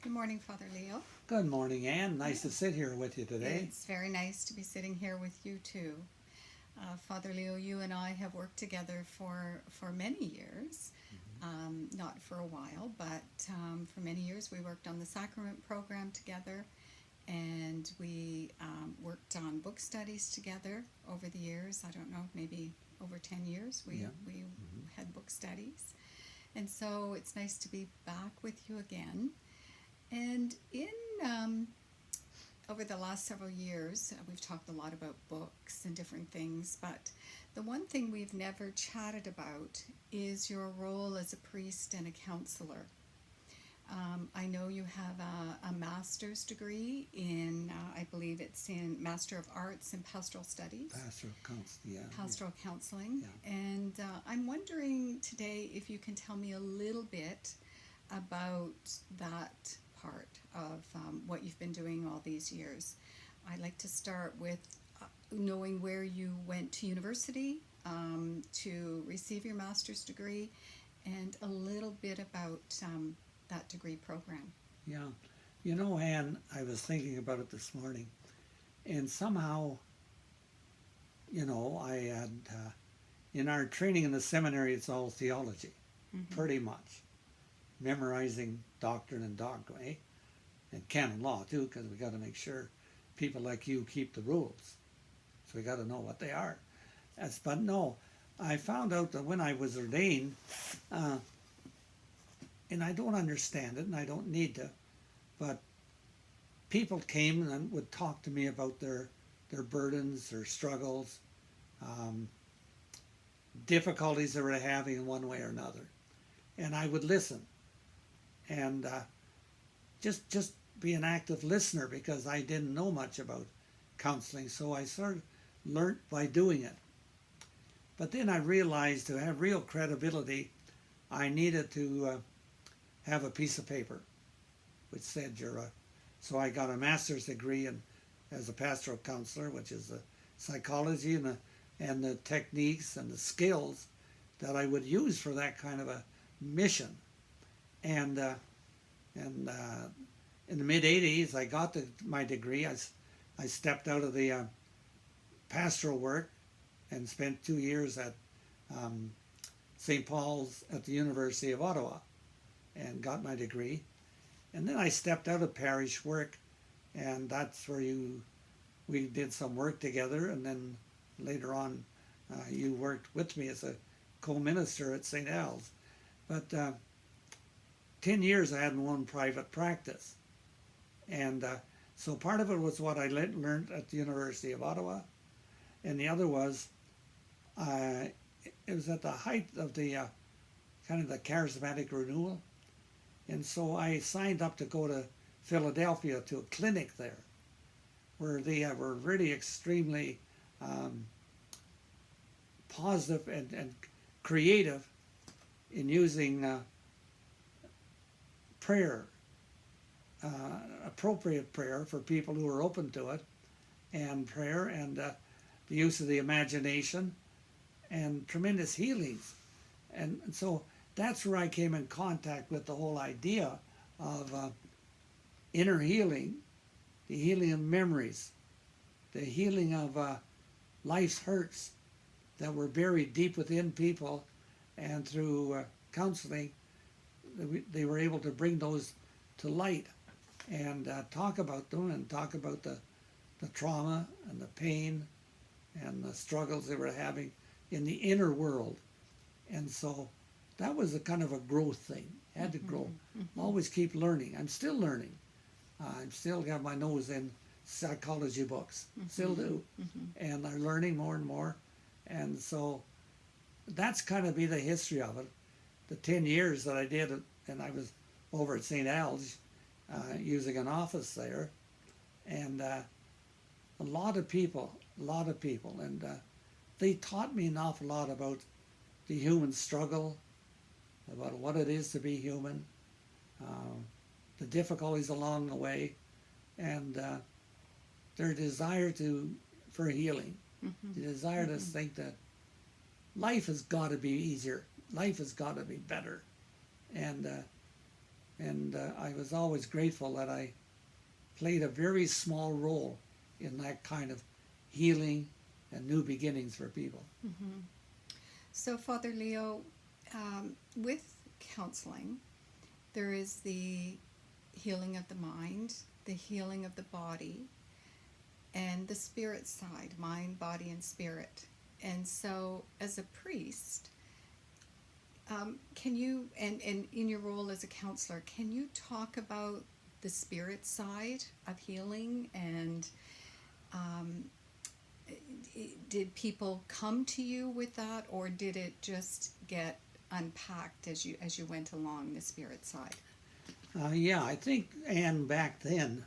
Good morning, Father Leo. Good morning, Ann. Nice to Yeah, sit here with you today. it's very nice to be sitting here with you too. Father Leo, you and I have worked together for many years, not for a while, but for many years we worked on the sacrament program together, and we worked on book studies together over the years. I don't know, maybe over 10 years Yeah. we Hmm. had book studies. And so it's nice to be back with you again. And in um, over the last several years, we've talked a lot about books and different things, but the one thing we've never chatted about is your role as a priest and a counselor. I know you have a master's degree in, I believe it's in Master of Arts in Pastoral Studies, Pastoral counsel. Yeah. pastoral counseling, Yeah. and I'm wondering today if you can tell me a little bit about that part of what you've been doing all these years. I'd like to start with knowing where you went to university to receive your master's degree and a little bit about that degree program. Yeah. You know, Ann, I was thinking about it this morning, and somehow, I had, in our training in the seminary, it's all theology, Mm-hmm. pretty much. Memorizing doctrine and dogma, eh? And canon law, too, because we got to make sure people like you keep the rules. So we got to know what they are. But no, I found out that when I was ordained, uh, and I don't understand it, and I don't need to, but people came and would talk to me about their burdens, their struggles, um, difficulties they were having in one way or another, and I would listen and just be an active listener because I didn't know much about counseling, so I sort of learnt by doing it. But then I realized to have real credibility, I needed to have a piece of paper which said you're a. So I got a master's degree in as a pastoral counselor, which is the psychology and the techniques and the skills that I would use for that kind of a mission. And and in the mid '80s, I got my degree. I stepped out of the pastoral work and spent 2 years at um, St. Paul's at the University of Ottawa and got my degree. And then I stepped out of parish work, and that's where we did some work together. And then later on, you worked with me as a co-minister at St. Al's. But 10 years I had my own private practice. And so part of it was what I learned at the University of Ottawa, and the other was uh, it was at the height of the kind of the charismatic renewal, and so I signed up to go to Philadelphia to a clinic there, where they were really extremely um, positive and creative in using prayer, appropriate prayer for people who are open to it, and prayer and the use of the imagination and tremendous healings. And so that's where I came in contact with the whole idea of inner healing, the healing of memories, the healing of life's hurts that were buried deep within people, and through counseling, they were able to bring those to light and talk about them and talk about the trauma and the pain and the struggles they were having in the inner world. And so that was a kind of a growth thing. Had to grow. Always keep learning. I'm still learning. I still have my nose in psychology books. Still do. And I'm learning more and more. And so that's kind of be the history of it. The 10 years that I did it, and I was over at St. Al's using an office there. And a lot of people. And they taught me an awful lot about the human struggle, about what it is to be human, uh, the difficulties along the way, and their desire for healing, the desire to think that life has got to be easier, life has got to be better, and And I was always grateful that I played a very small role in that kind of healing and new beginnings for people. Mm-hmm. So, Father Leo, with counseling, there is the healing of the mind, the healing of the body, and the spirit side, mind, body, and spirit. And so, as a priest, can you, and in your role as a counselor, can you talk about the spirit side of healing? And did people come to you with that, or did it just get unpacked as you went along the spirit side? Yeah, I think, Ann, back then,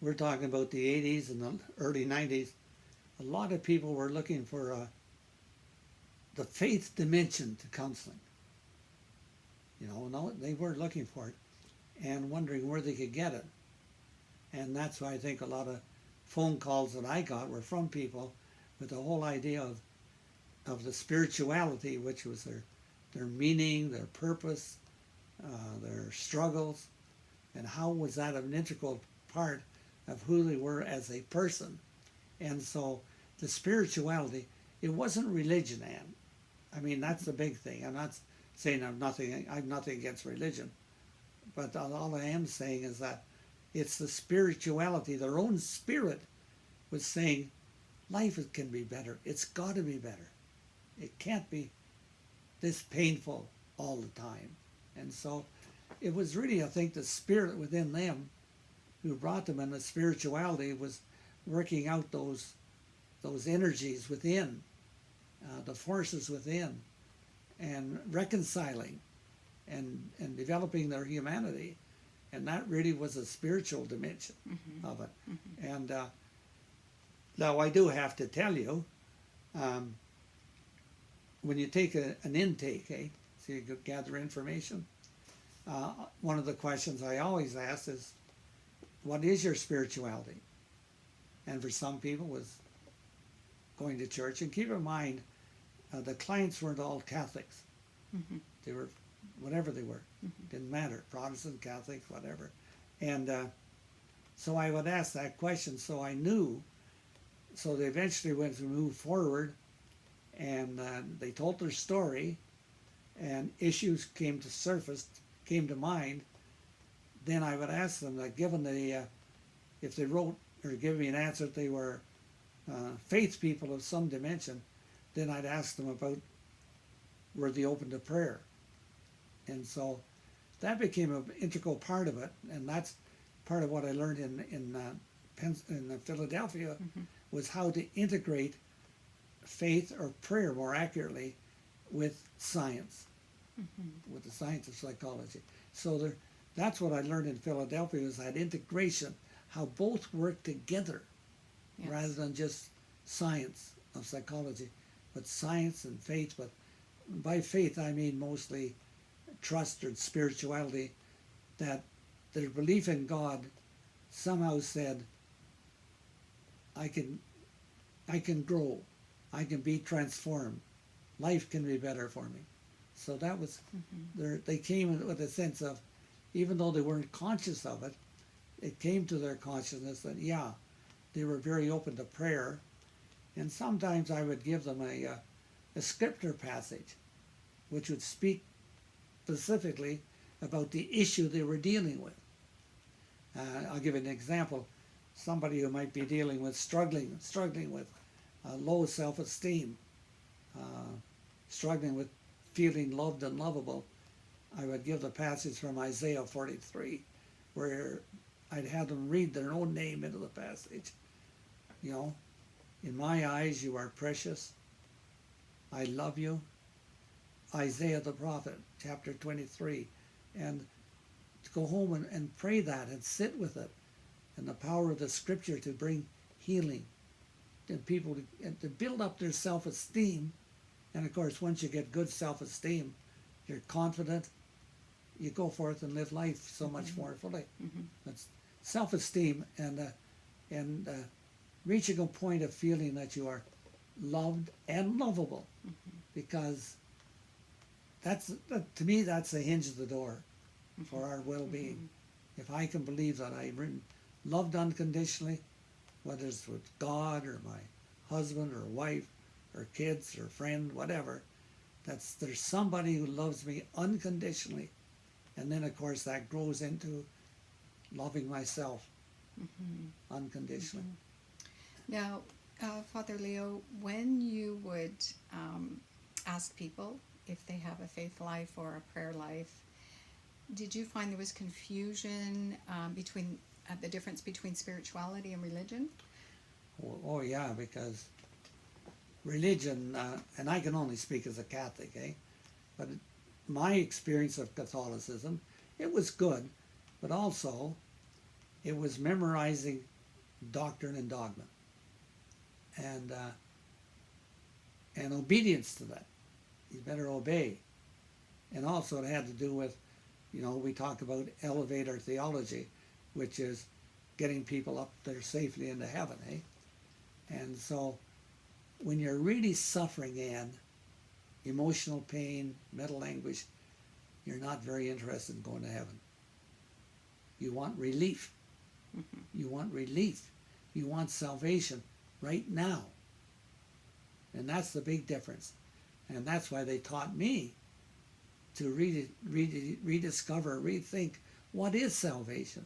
we're talking about the 80s and the early 90s, a lot of people were looking for the faith dimension to counseling. No, they were looking for it and wondering where they could get it. And that's why I think a lot of phone calls that I got were from people with the whole idea of the spirituality, which was their meaning, their purpose, their struggles, and how was that an integral part of who they were as a person. And so the spirituality, it wasn't religion, Ann. I mean, that's the big thing. I'm not saying I've nothing against religion, but all I am saying is that it's the spirituality. Their own spirit was saying, life can be better. It's got to be better. It can't be this painful all the time. And so it was really, I think, the spirit within them who brought them, and the spirituality was working out those energies within, the forces within, and reconciling and developing their humanity. And that really was a spiritual dimension of it. Mm-hmm. And now I do have to tell you, when you take an intake, so you gather information, one of the questions I always ask is, what is your spirituality? And for some people it was going to church. And keep in mind, the clients weren't all Catholics. Mm-hmm. They were whatever they were. Mm-hmm. Didn't matter, Protestant, Catholic, whatever. And so I would ask that question, so I knew. So they eventually went to move forward, and they told their story, and issues came to mind. Then I would ask them that, given if they wrote or give me an answer that they were faith people of some dimension, then I'd ask them about, were they open to prayer? And so that became an integral part of it, and that's part of what I learned in Philadelphia, mm-hmm. was how to integrate faith or prayer, more accurately, with science, mm-hmm. with the science of psychology. So that's what I learned in Philadelphia, was that integration, how both work together, yes. rather than just science of psychology, but science and faith. But by faith I mean mostly trust or spirituality, that their belief in God somehow said, I can grow, I can be transformed, life can be better for me. So that was, mm-hmm. They came with a sense of, even though they weren't conscious of it, it came to their consciousness that, yeah, they were very open to prayer. And sometimes I would give them a scripture passage which would speak specifically about the issue they were dealing with. I'll give an example. Somebody who might be dealing with struggling with low self-esteem, struggling with feeling loved and lovable, I would give the passage from Isaiah 43, where I'd have them read their own name into the passage. In my eyes you are precious. I love you. Isaiah the prophet, chapter 23. And to go home and pray that and sit with it, and the power of the scripture to bring healing and people to build up their self-esteem. And of course, once you get good self-esteem, you're confident, you go forth and live life so much mm-hmm. more fully. Mm-hmm. That's self-esteem and reaching a point of feeling that you are loved and lovable, mm-hmm. because to me that's the hinge of the door. for our well-being. If I can believe that I'm loved unconditionally, whether it's with God or my husband or wife or kids or friend, whatever, there's somebody who loves me unconditionally. And then, of course, that grows into loving myself unconditionally. Now, Father Leo, when you would ask people if they have a faith life or a prayer life, did you find there was confusion between the difference between spirituality and religion? Oh yeah, because religion, and I can only speak as a Catholic, but my experience of Catholicism, it was good, but also it was memorizing doctrine and dogma, and obedience to that. You better obey. And also it had to do with, we talk about elevator theology, which is getting people up there safely into heaven, And so when you're really suffering, Ann, emotional pain, mental anguish, you're not very interested in going to heaven. You want relief. You want relief. You want salvation right now. And that's the big difference. And that's why they taught me to rediscover, rethink what is salvation.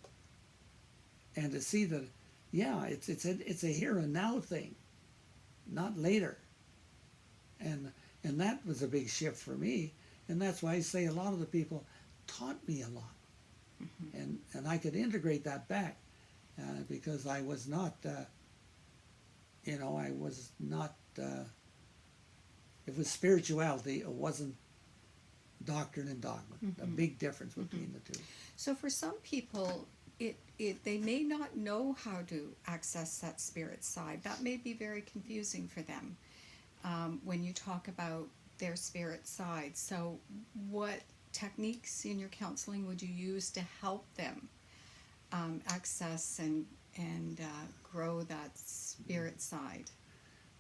And to see that, yeah, it's a here and now thing, not later. And that was a big shift for me. And that's why I say a lot of the people taught me a lot. And I could integrate that back because I was not, it was spirituality, it wasn't doctrine and dogma. A big difference between the two. So for some people, they may not know how to access that spirit side. That may be very confusing for them when you talk about their spirit side. So what techniques in your counseling would you use to help them access and grow that spirit side?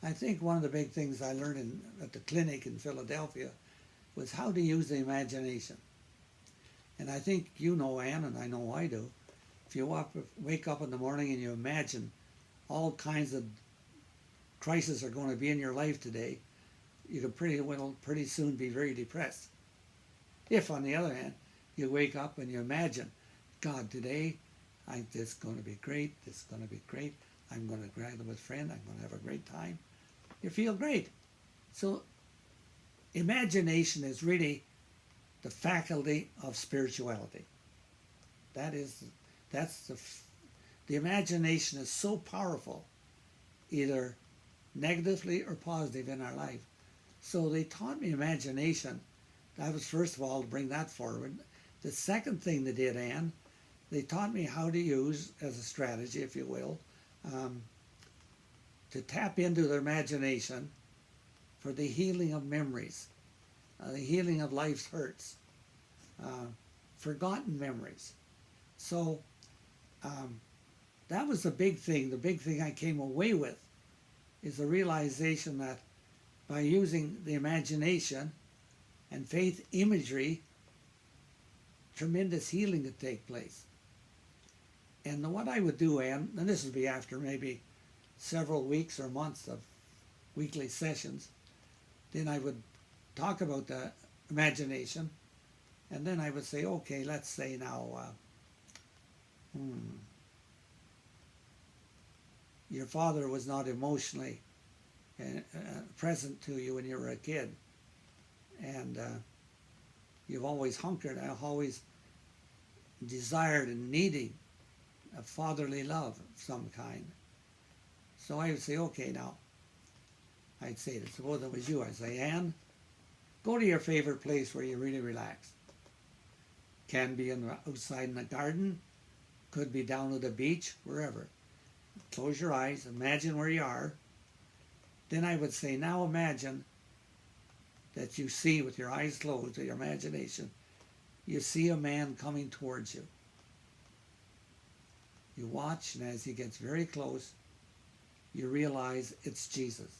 I think one of the big things I learned at the clinic in Philadelphia was how to use the imagination. And I think you know, Ann, and I know I do, if you wake up in the morning and you imagine all kinds of crises are going to be in your life today, you can pretty soon be very depressed. If, on the other hand, you wake up and you imagine, God, today, this is going to be great, this is going to be great, I'm going to grab with a friend, I'm going to have a great time, you feel great. So imagination is really the faculty of spirituality. The imagination is so powerful, either negatively or positive in our life. So they taught me imagination. That was, first of all, to bring that forward. The second thing they did, Ann, they taught me how to use, as a strategy, if you will, to tap into their imagination for the healing of memories, the healing of life's hurts, forgotten memories. So that was the big thing. The big thing I came away with is the realization that by using the imagination and faith imagery, tremendous healing could take place. And what I would do, Ann, and this would be after maybe several weeks or months of weekly sessions, then I would talk about the imagination, and then I would say, okay, let's say now, your father was not emotionally present to you when you were a kid, and you've always always desired and needing a fatherly love of some kind. So I would say, okay, now, I'd say to suppose it was you, I'd say, Ann, go to your favorite place where you really relax. Can be outside in the garden, could be down at the beach, wherever. Close your eyes, imagine where you are. Then I would say, now imagine that you see with your eyes closed, with your imagination, you see a man coming towards you. You watch, and as he gets very close, you realize it's Jesus.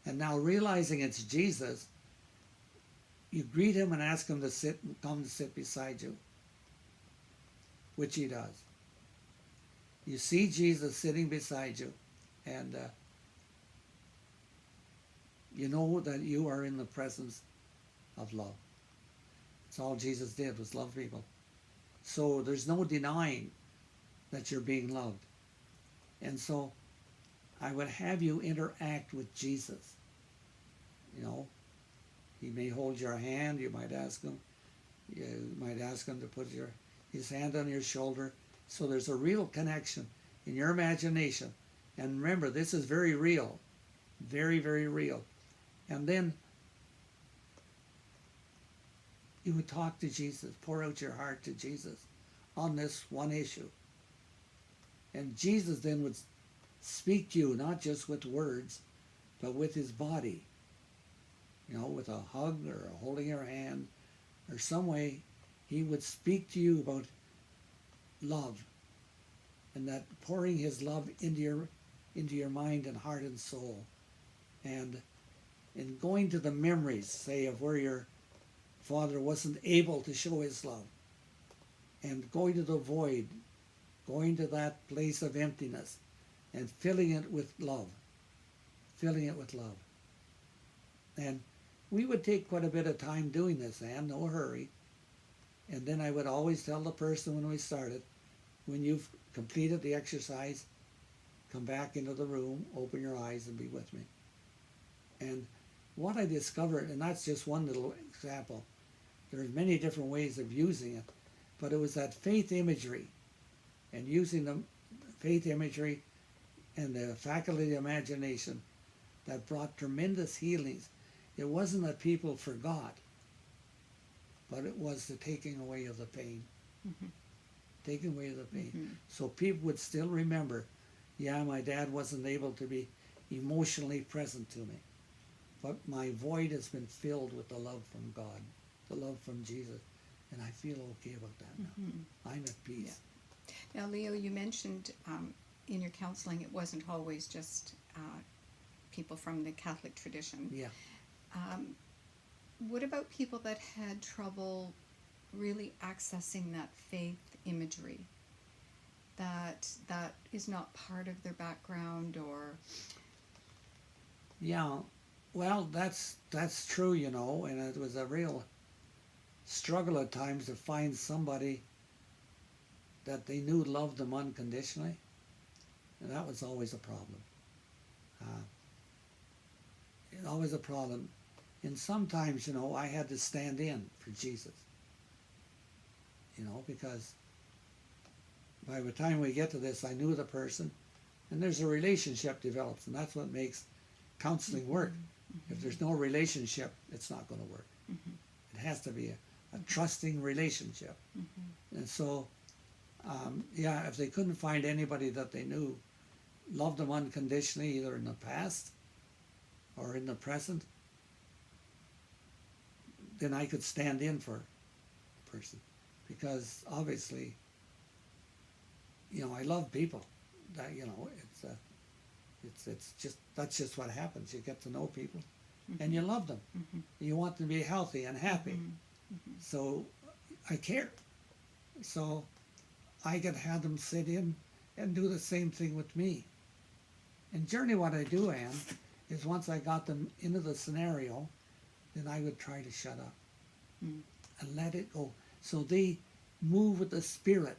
And now realizing it's Jesus, you greet him and ask him to come to sit beside you, which he does. You see Jesus sitting beside you, and you know that you are in the presence of love. That's all Jesus did, was love people. So there's no denying that you're being loved. And so I would have you interact with Jesus. You know, he may hold your hand. You might ask him to put his hand on your shoulder. So there's a real connection in your imagination. And remember, this is very real. Very, very real. And then you would talk to Jesus, pour out your heart to Jesus on this one issue. And Jesus then would speak to you, not just with words, but with his body. You know, with a hug or holding your hand or some way, he would speak to you about love, and that pouring his love into your mind and heart and soul. And in going to the memories, say, of where your father wasn't able to show his love, and going to the void, going to that place of emptiness and filling it with love. And we would take quite a bit of time doing this, Ann, no hurry. And then I would always tell the person when we started, when you've completed the exercise, come back into the room, open your eyes, and be with me. And what I discovered, and that's just one little example, there's many different ways of using it, but it was that faith imagery, and using the faith imagery and the faculty of imagination that brought tremendous healings. It wasn't that people forgot, but it was the taking away of the pain. Mm-hmm. Taking away the pain. Mm-hmm. So people would still remember, yeah, my dad wasn't able to be emotionally present to me, but my void has been filled with the love from God, the love from Jesus, and I feel okay about that now. Mm-hmm. I'm at peace. Yeah. Now, Leo, you mentioned in your counseling it wasn't always just people from the Catholic tradition. Yeah. What about people that had trouble really accessing that faith imagery? That is not part of their background, or... Yeah, well, that's true, you know, and it was a real struggle at times to find somebody that they knew loved them unconditionally, and that was always a problem. Always a problem. And sometimes, you know, I had to stand in for Jesus, you know, because by the time we get to this, I knew the person, and there's a relationship develops, and that's what makes counseling work. Mm-hmm. If there's no relationship, it's not going to work. Mm-hmm. It has to be a trusting relationship. Mm-hmm. And so, yeah, if they couldn't find anybody that they knew loved them unconditionally, either in the past or in the present, then I could stand in for a person, because obviously, you know, I love people. That, you know, it's just, that's just what happens. You get to know people, mm-hmm. and you love them. Mm-hmm. You want them to be healthy and happy. Mm-hmm. Mm-hmm. So I care. So I could have them sit in and do the same thing with me. And generally what I do, Ann, is once I got them into the scenario, then I would try to shut up and let it go. So they move with the Spirit.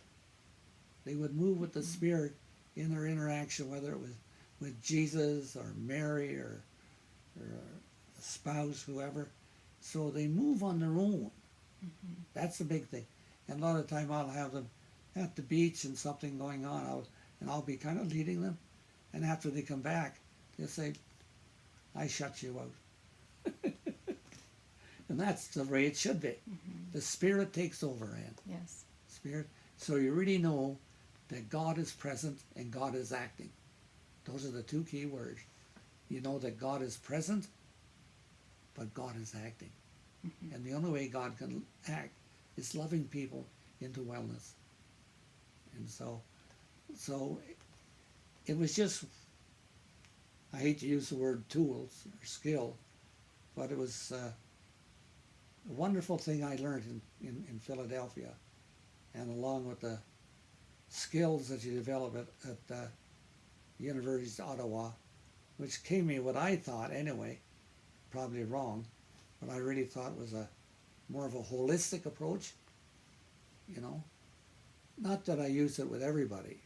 They would move with the Spirit in their interaction, whether it was with Jesus or Mary or a spouse, whoever. So they move on their own. Mm-hmm. That's the big thing. And a lot of the time I'll have them at the beach and something going on, I'll be kind of leading them. And after they come back, they'll say, I shut you out. And that's the way it should be. Mm-hmm. The Spirit takes over, Ann. Yes. Spirit. So you really know that God is present and God is acting. Those are the two key words. You know that God is present, but God is acting. Mm-hmm. And the only way God can act is loving people into wellness. And so it was just, I hate to use the word tools or skill, but it was the wonderful thing I learned in Philadelphia, and along with the skills that you develop at the University of Ottawa, which gave me what I thought anyway, probably wrong, but I really thought was a more of a holistic approach, you know. Not that I use it with everybody,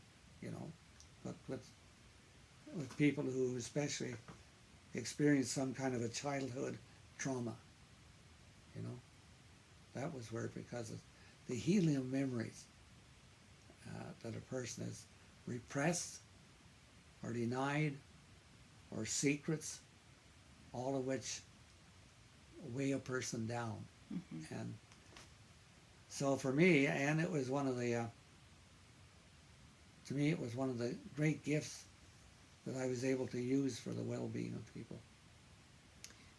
you know, but with people who especially experience some kind of a childhood trauma, you know. That was where, because of the healing of memories that a person is repressed or denied, or secrets, all of which weigh a person down. Mm-hmm. And so for me, and it was one of the, to me, it was one of the great gifts that I was able to use for the well-being of people.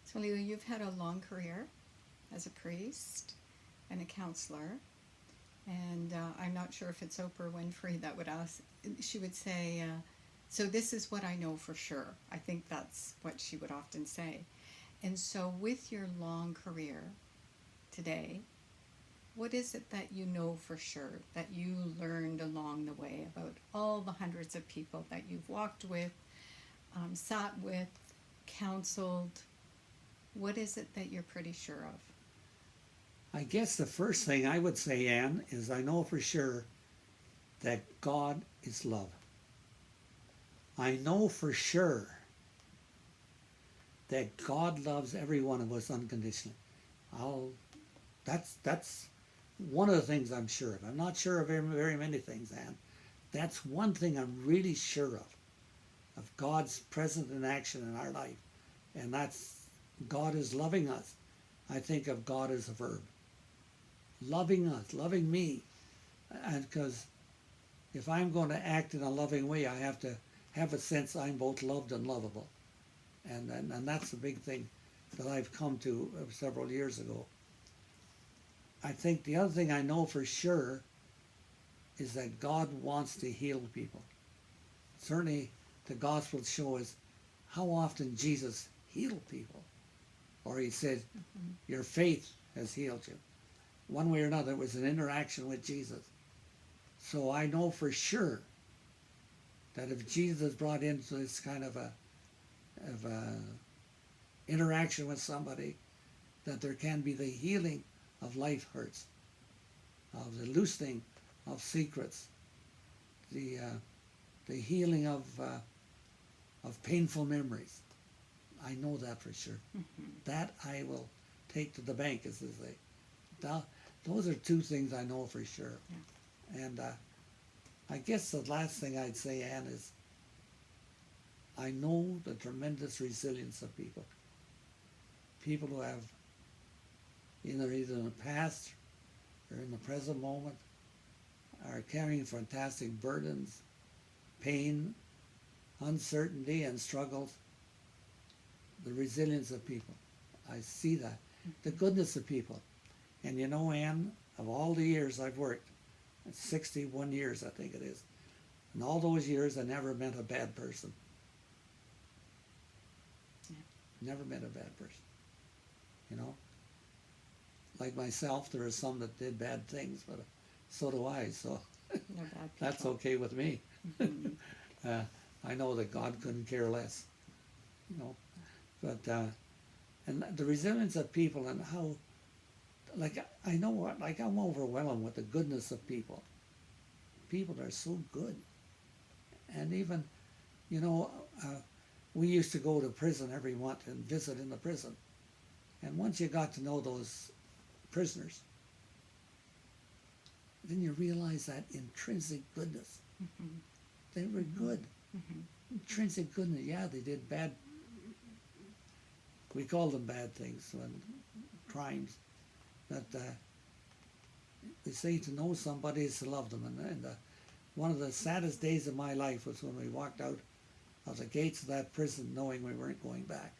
So Leo, you've had a long career as a priest and a counselor, and I'm not sure if it's Oprah Winfrey that would ask, she would say, so this is what I know for sure. I think that's what she would often say. And so with your long career today, what is it that you know for sure, that you learned along the way about all the hundreds of people that you've walked with, sat with, counseled? What is it that you're pretty sure of? I guess the first thing I would say, Anne, is I know for sure that God is love. I know for sure that God loves every one of us unconditionally. That's one of the things I'm sure of. I'm not sure of very many things, Anne. That's one thing I'm really sure of God's presence and action in our life. And that's God is loving us. I think of God as a verb. Loving us, loving me. And because if I'm going to act in a loving way, I have to have a sense I'm both loved and lovable. And that's the big thing that I've come to several years ago. I think the other thing I know for sure is that God wants to heal people. Certainly the Gospels show us how often Jesus healed people. Or he said, your faith has healed you. One way or another, it was an interaction with Jesus. So I know for sure that if Jesus brought into this kind of a interaction with somebody, that there can be the healing of life hurts, of the loosening of secrets, the healing of painful memories. I know that for sure. Mm-hmm. That I will take to the bank, as they say. Those are two things I know for sure. Yeah. And I guess the last thing I'd say, Anne, is I know the tremendous resilience of people. People who have either in the past or in the present moment are carrying fantastic burdens, pain, uncertainty, and struggles. The resilience of people. I see that. The goodness of people. And you know, Anne, of all the years I've worked, 61 years I think it is, in all those years I never met a bad person. Yeah. Never met a bad person. You know? Like myself, there are some that did bad things, but so do I, so no bad that's okay with me. Mm-hmm. I know that God couldn't care less. You know? But, and the resilience of people and how, like, I know what, like, I'm overwhelmed with the goodness of people. People are so good. And even, you know, we used to go to prison every month and visit in the prison. And once you got to know those prisoners, then you realize that intrinsic goodness. Mm-hmm. They were good. Mm-hmm. Intrinsic goodness. Yeah, they did bad. We call them bad things, crimes. But they say to know somebody is to love them. And one of the saddest days of my life was when we walked out of the gates of that prison knowing we weren't going back.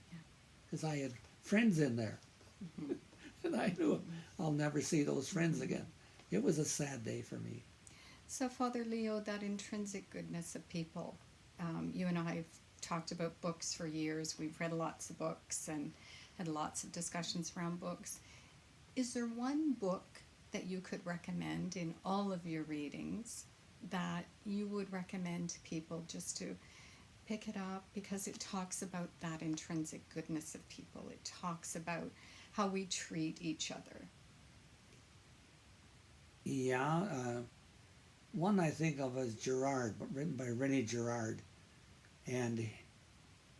Because I had friends in there. Mm-hmm. And I knew I'll never see those friends again. It was a sad day for me. So, Father Leo, that intrinsic goodness of people, you and I have talked about books for years. We've read lots of books and had lots of discussions around books. Is there one book that you could recommend in all of your readings that you would recommend to people just to pick it up, because it talks about that intrinsic goodness of people? It talks about how we treat each other. Yeah, one I think of as Girard, but written by René Girard, and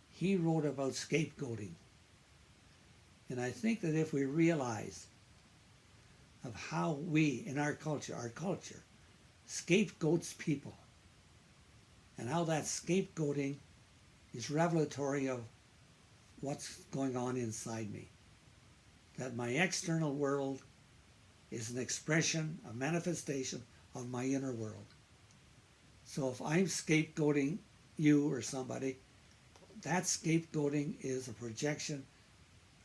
he wrote about scapegoating. And I think that if we realize of how we, in our culture, scapegoats people, and how that scapegoating is revelatory of what's going on inside me. That my external world is an expression, a manifestation of my inner world. So if I'm scapegoating you or somebody, that scapegoating is a projection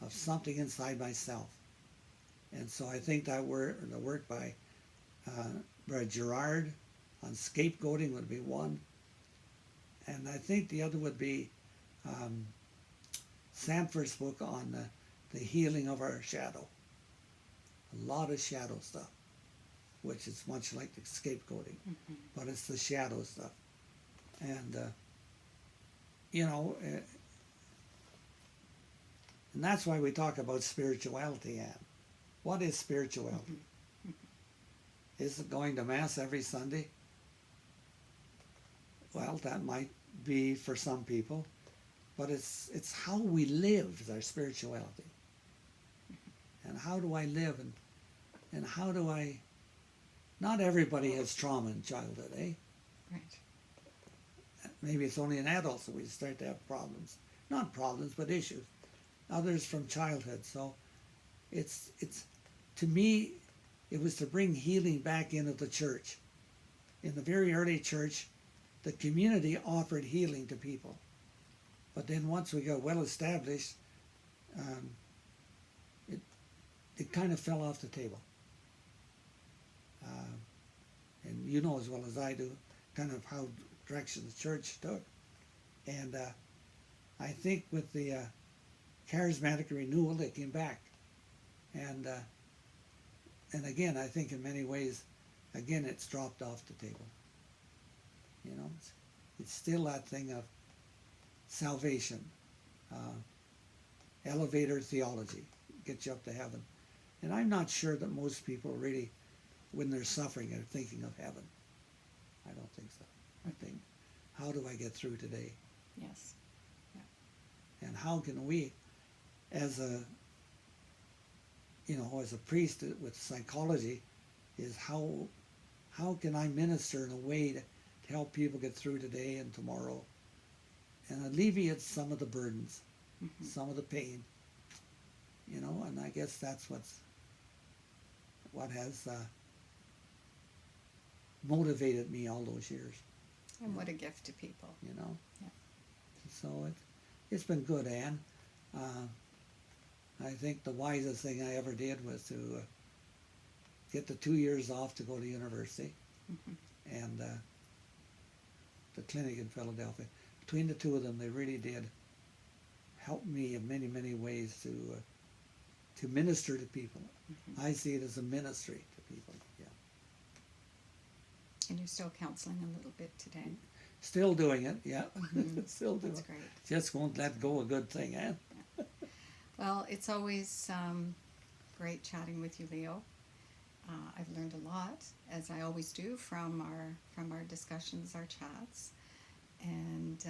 of something inside myself. And so I think that the work by Girard on scapegoating would be one. And I think the other would be Sanford's book on the healing of our shadow. A lot of shadow stuff, which is much like the scapegoating, but it's the shadow stuff. And, and that's why we talk about spirituality, Ann. What is spirituality? Is it going to Mass every Sunday? Well, that might be for some people, but it's how we live is our spirituality. And how do I live, and how do I... Not everybody has trauma in childhood, eh? Right. Maybe it's only in adults that we start to have problems. Not problems, but issues. Others from childhood. So it's to me, it was to bring healing back into the church. In the very early church, the community offered healing to people. But then once we got well established, it kind of fell off the table. And you know as well as I do, kind of how direction the church took. And I think with the charismatic renewal, they came back. And again, I think in many ways, again, it's dropped off the table. You know, it's still that thing of salvation, elevator theology, get you up to heaven. And I'm not sure that most people really, when they're suffering, are thinking of heaven. I don't think so. I think, how do I get through today? Yes. Yeah. And how can we, as a priest with psychology, is how can I minister in a way to help people get through today and tomorrow and alleviate some of the burdens, some of the pain, and I guess that's what has motivated me all those years. And what a gift to people. Yeah. So it's been good, Ann. I think the wisest thing I ever did was to get the 2 years off to go to university, and the clinic in Philadelphia. Between the two of them, they really did help me in many, many ways to minister to people. I see it as a ministry to people. Yeah. And you're still counseling a little bit today. Still doing it, yeah. Still doing That's it. great. Just won't let go a good thing, eh? Yeah. Well, it's always great chatting with you, Leo. I've learned a lot, as I always do, from our discussions, our chats, and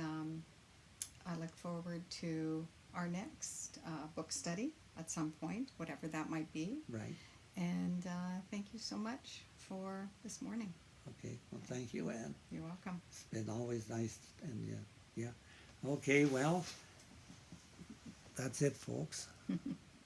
I look forward to our next book study at some point, whatever that might be. Right. And thank you so much for this morning. Okay. Well, thank you, Ann. You're welcome. It's been always nice, and yeah. Okay, well, that's it, folks.